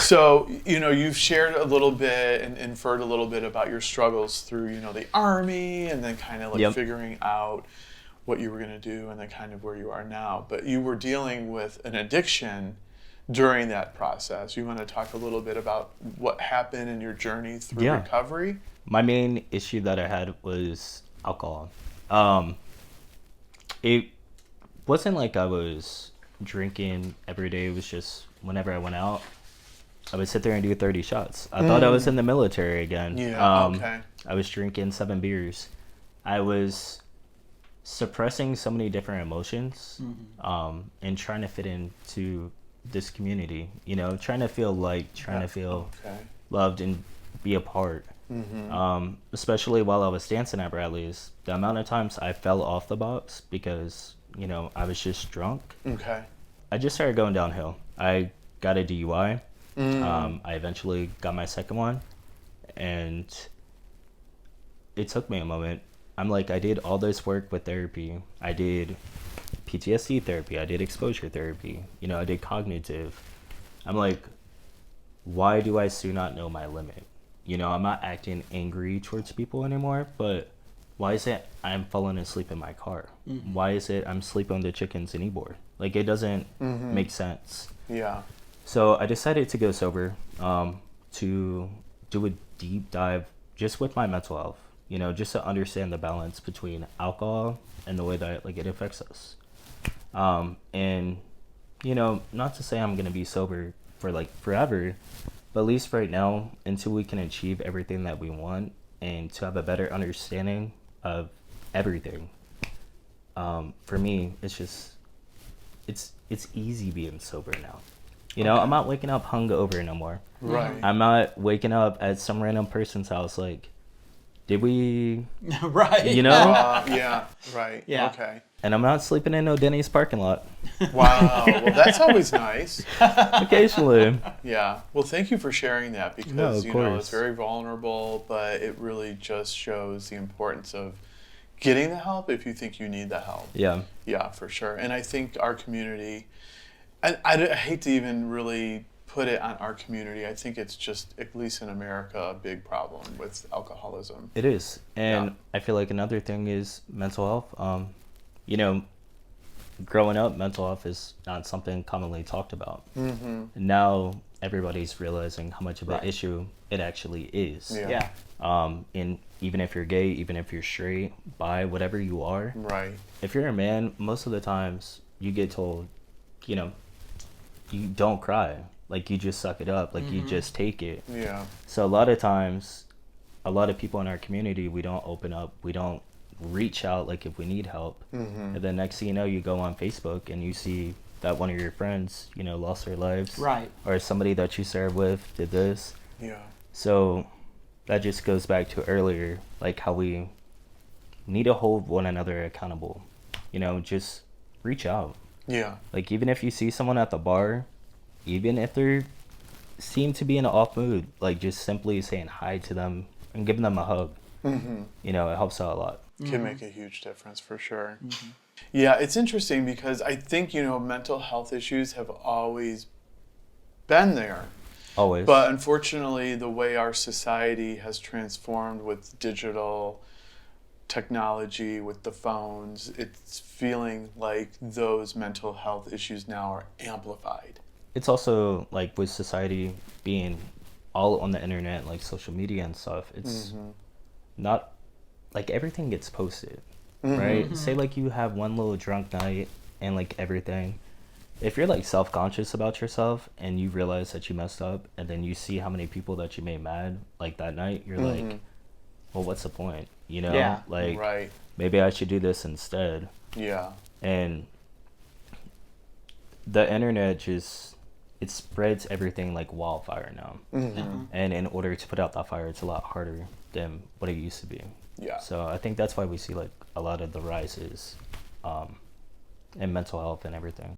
So, you've shared a little bit and inferred a little bit about your struggles through, the Army and then kind of like Yep. figuring out what you were going to do and then kind of where you are now. But you were dealing with an addiction during that process. You want to talk a little bit about what happened in your journey through Yeah. recovery? My main issue that I had was alcohol. It wasn't like I was drinking every day. It was just whenever I went out, I would sit there and do 30 shots. I thought I was in the military again. Yeah, okay. I was drinking 7 beers. I was suppressing so many different emotions, and trying to fit into this community, trying to feel liked, trying to feel loved and be a part. Especially while I was dancing at Bradley's, the amount of times I fell off the box because, I was just drunk. Okay. I just started going downhill. I got a DUI. I eventually got my second one, and it took me a moment. I'm like, I did all this work with therapy. I did PTSD therapy. I did exposure therapy. I did cognitive. I'm like, why do I still not know my limit? I'm not acting angry towards people anymore, but why is it I'm falling asleep in my car? Why is it I'm sleeping on the chickens in Ybor? Like, it doesn't make sense. Yeah. So I decided to go sober, to do a deep dive just with my mental health, just to understand the balance between alcohol and the way that it affects us. And, not to say I'm going to be sober for forever, but at least right now, until we can achieve everything that we want and to have a better understanding of everything. For me, it's just, it's easy being sober now. I'm not waking up hungover no more. Right. I'm not waking up at some random person's house like, did we? Right. Yeah. Right. Yeah. Okay. And I'm not sleeping in no Denny's parking lot. Wow. Well, that's always nice. Occasionally. Yeah. Well, thank you for sharing that because, No, of course. it's very vulnerable, but it really just shows the importance of getting the help if you think you need the help. Yeah. Yeah, for sure. And I think our community, I hate to even really put it on our community. I think it's just, at least in America, a big problem with alcoholism. It is. And Yeah. I feel like another thing is mental health. Growing up, mental health is not something commonly talked about. Now everybody's realizing how much of an issue it actually is. Yeah. And even if you're gay, even if you're straight, bi, whatever you are, Right. if you're a man, most of the times you get told, you don't cry. Like, you just suck it up. Like, you just take it. Yeah. So a lot of times, a lot of people in our community, we don't open up. We don't reach out, like, if we need help. And then next thing you know, you go on Facebook and you see that one of your friends, lost their lives. Right. Or somebody that you served with did this. Yeah. So that just goes back to earlier, like, how we need to hold one another accountable. Just reach out. Yeah. Like, even if you see someone at the bar, even if they seem to be in an off mood, like, just simply saying hi to them and giving them a hug, it helps out a lot. Can make a huge difference for sure. Yeah, it's interesting because I think, mental health issues have always been there. Always. But unfortunately, the way our society has transformed with digital technology, with the phones, it's feeling like those mental health issues now are amplified. It's also, like, with society being all on the internet, like social media and stuff, it's not, like, everything gets posted, right? Say, like, you have one little drunk night and, like, everything. If you're, like, self-conscious about yourself and you realize that you messed up and then you see how many people that you made mad, like, that night, you're like, well, what's the point? Yeah. Like, Right. maybe I should do this instead. Yeah. And the internet just, it spreads everything like wildfire now. And in order to put out that fire, it's a lot harder than what it used to be. Yeah. So I think that's why we see, like, a lot of the rises in mental health and everything.